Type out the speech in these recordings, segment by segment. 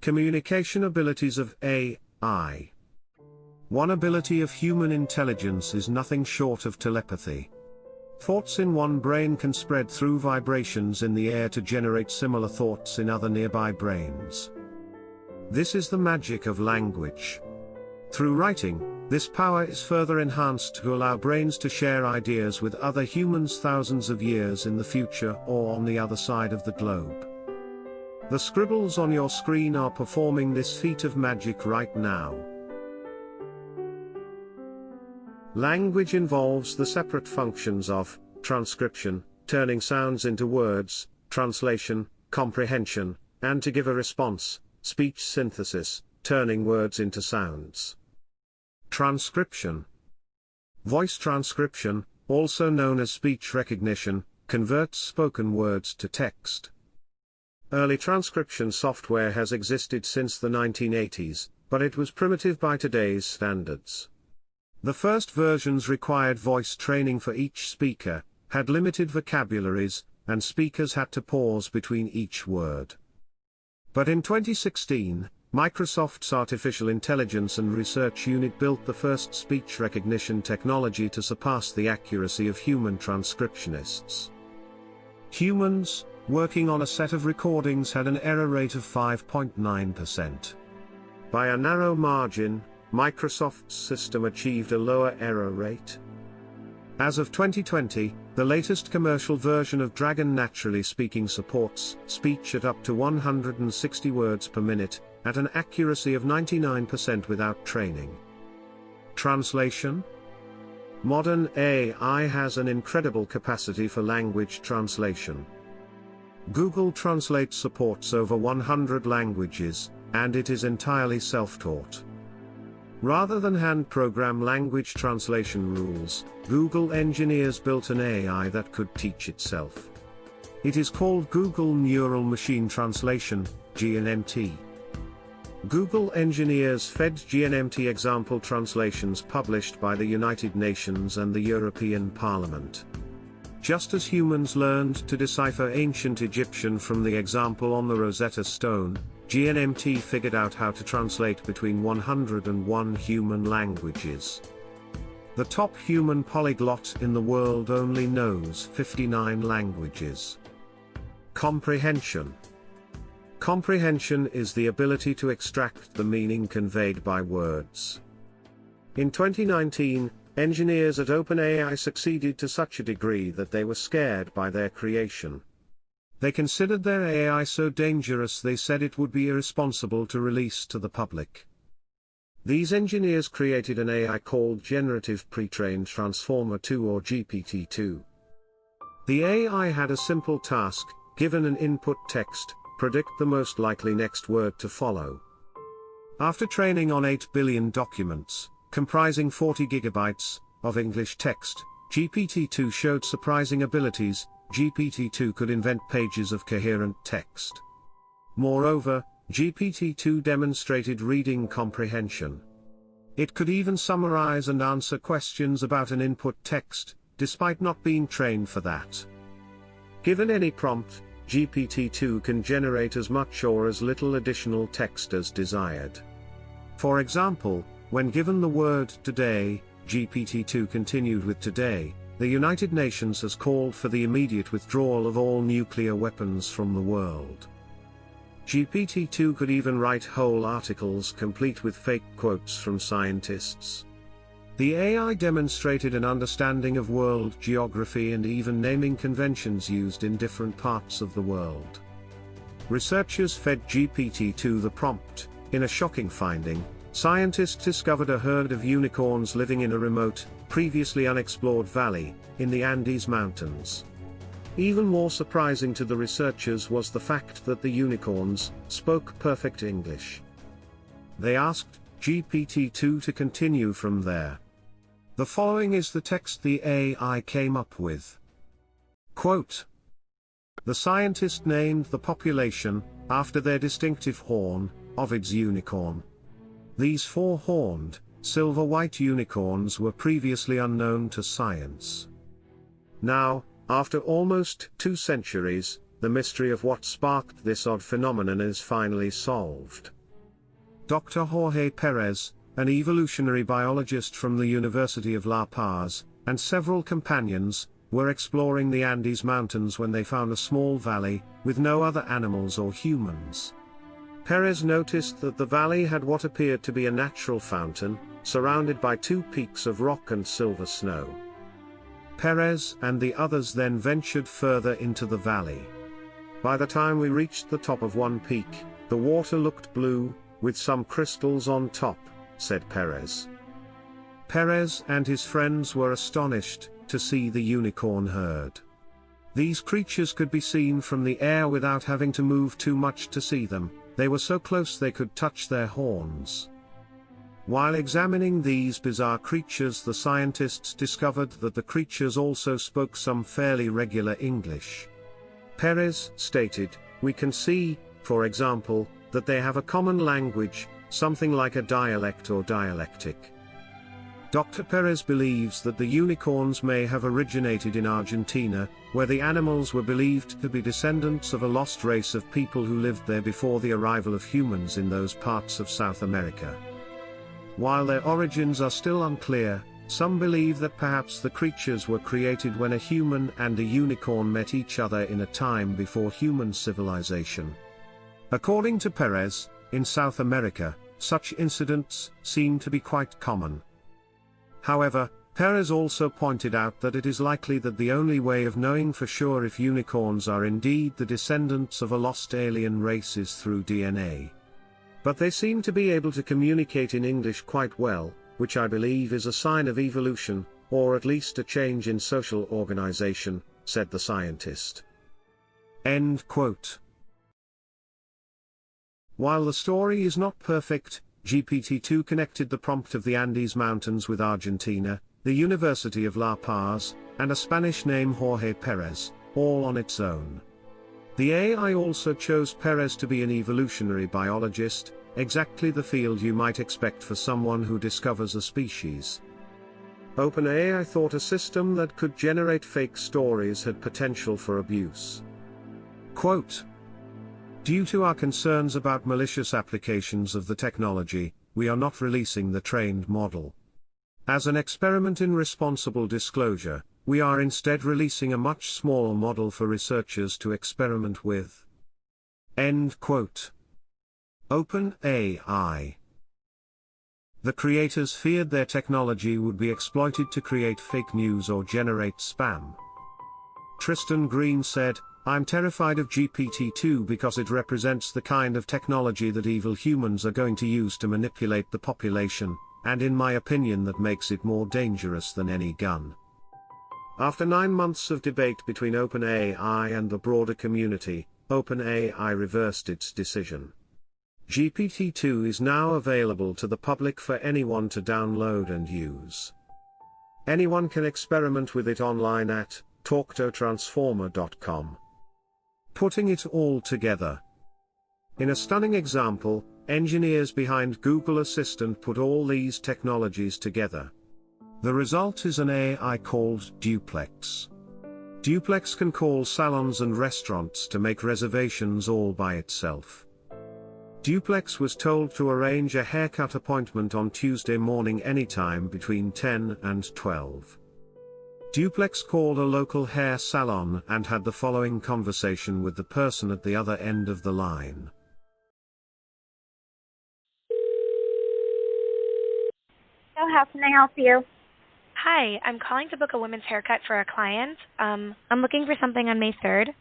Communication abilities of AI. One ability of human intelligence is nothing short of telepathy. Thoughts in one brain can spread through vibrations in the air to generate similar thoughts in other nearby brains. This is the magic of language. Through writing, this power is further enhanced to allow brains to share ideas with other humans thousands of years in the future or on the other side of the globe. The scribbles on your screen are performing this feat of magic right now. Language involves the separate functions of transcription, turning sounds into words, translation, comprehension, and to give a response, speech synthesis, turning words into sounds. Transcription. Voice transcription, also known as speech recognition, converts spoken words to text. Early transcription software has existed since the 1980s, but it was primitive by today's standards. The first versions required voice training for each speaker, had limited vocabularies, and speakers had to pause between each word. But in 2016, Microsoft's Artificial Intelligence and Research Unit built the first speech recognition technology to surpass the accuracy of human transcriptionists. Humans, working on a set of recordings, had an error rate of 5.9%. By a narrow margin, Microsoft's system achieved a lower error rate. As of 2020, the latest commercial version of Dragon naturally speaking supports speech at up to 160 words per minute, at an accuracy of 99% without training. Translation. Modern AI has an incredible capacity for language translation. Google Translate supports over 100 languages, and it is entirely self-taught. Rather than hand-program language translation rules, Google engineers built an AI that could teach itself. It is called Google Neural Machine Translation, GNMT. Google engineers fed GNMT example translations published by the United Nations and the European Parliament. Just as humans learned to decipher ancient Egyptian from the example on the Rosetta Stone, GNMT figured out how to translate between 101 human languages. The top human polyglot in the world only knows 59 languages. Comprehension. Comprehension is the ability to extract the meaning conveyed by words. In 2019, engineers at OpenAI succeeded to such a degree that they were scared by their creation. They considered their AI so dangerous they said it would be irresponsible to release to the public. These engineers created an AI called Generative Pre-trained Transformer 2 or GPT-2. The AI had a simple task: given an input text, predict the most likely next word to follow. After training on 8 billion documents, comprising 40 gigabytes of English text, GPT-2 showed surprising abilities. GPT-2 could invent pages of coherent text. Moreover, GPT-2 demonstrated reading comprehension. It could even summarize and answer questions about an input text, despite not being trained for that. Given any prompt, GPT-2 can generate as much or as little additional text as desired. For example, when given the word today, GPT-2 continued with today. The United Nations has called for the immediate withdrawal of all nuclear weapons from the world. GPT-2 could even write whole articles complete with fake quotes from scientists. The AI demonstrated an understanding of world geography and even naming conventions used in different parts of the world. Researchers fed GPT-2 the prompt. In a shocking finding, scientists discovered a herd of unicorns living in a remote, previously unexplored valley, in the Andes Mountains. Even more surprising to the researchers was the fact that the unicorns spoke perfect English. They asked GPT-2 to continue from there. The following is the text the AI came up with. Quote: "The scientist named the population, after their distinctive horn, Ovid's unicorn. These four-horned, silver-white unicorns were previously unknown to science. Now, after almost 2 centuries, the mystery of what sparked this odd phenomenon is finally solved. Dr. Jorge Perez, an evolutionary biologist from the University of La Paz, and several companions, were exploring the Andes Mountains when they found a small valley, with no other animals or humans. Perez noticed that the valley had what appeared to be a natural fountain, surrounded by two peaks of rock and silver snow. Perez and the others then ventured further into the valley. By the time we reached the top of one peak, the water looked blue, with some crystals on top, said Perez. Perez and his friends were astonished to see the unicorn herd. These creatures could be seen from the air without having to move too much to see them, they were so close they could touch their horns. While examining these bizarre creatures, the scientists discovered that the creatures also spoke some fairly regular English. Perez stated, "We can see, for example, that they have a common language, something like a dialect or dialectic." Dr. Perez believes that the unicorns may have originated in Argentina, where the animals were believed to be descendants of a lost race of people who lived there before the arrival of humans in those parts of South America. While their origins are still unclear, some believe that perhaps the creatures were created when a human and a unicorn met each other in a time before human civilization. According to Perez, in South America, such incidents seem to be quite common. However, Perez also pointed out that it is likely that the only way of knowing for sure if unicorns are indeed the descendants of a lost alien race is through DNA. But they seem to be able to communicate in English quite well, which I believe is a sign of evolution, or at least a change in social organization, said the scientist. End quote. While the story is not perfect, GPT-2 connected the prompt of the Andes Mountains with Argentina, the University of La Paz, and a Spanish name Jorge Perez, all on its own. The AI also chose Perez to be an evolutionary biologist, exactly the field you might expect for someone who discovers a species. OpenAI thought a system that could generate fake stories had potential for abuse. Quote, "Due to our concerns about malicious applications of the technology, we are not releasing the trained model. As an experiment in responsible disclosure, we are instead releasing a much smaller model for researchers to experiment with." End quote. OpenAI. The creators feared their technology would be exploited to create fake news or generate spam. Tristan Green said, "I'm terrified of GPT-2 because it represents the kind of technology that evil humans are going to use to manipulate the population, and in my opinion that makes it more dangerous than any gun." After 9 months of debate between OpenAI and the broader community, OpenAI reversed its decision. GPT-2 is now available to the public for anyone to download and use. Anyone can experiment with it online at talktotransformer.com. Putting it all together. In a stunning example, engineers behind Google Assistant put all these technologies together. The result is an AI called Duplex. Duplex can call salons and restaurants to make reservations all by itself. Duplex was told to arrange a haircut appointment on Tuesday morning anytime between 10 and 12. Duplex called a local hair salon and had the following conversation with the person at the other end of the line. So how can I help you? Hi, I'm calling to book a women's haircut for a client. I'm looking for something on May 3rd.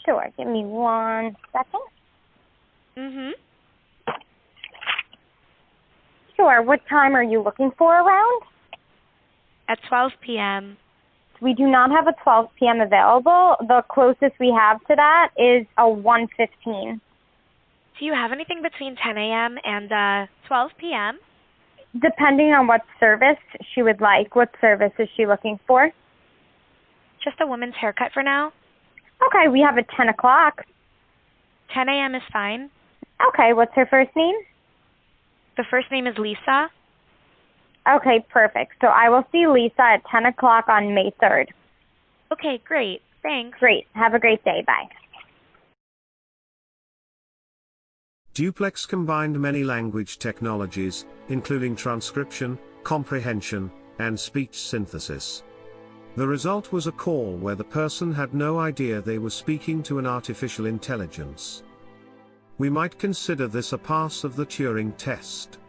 Sure, give me 1 second. Sure, what time are you looking for around? At 12 p.m. We do not have a 12 p.m. available. The closest we have to that is a 1:15. Do you have anything between 10 a.m. and 12 p.m.? Depending on what service she would like. What service is she looking for? Just a woman's haircut for now. Okay, we have a 10 o'clock. 10 a.m. is fine. Okay, what's her first name? The first name is Lisa. Okay, perfect. So I will see Lisa at 10 o'clock on May 3rd. Okay, great. Thanks. Great. Have a great day. Bye. Duplex combined many language technologies, including transcription, comprehension, and speech synthesis. The result was a call where the person had no idea they were speaking to an artificial intelligence. We might consider this a pass of the Turing test.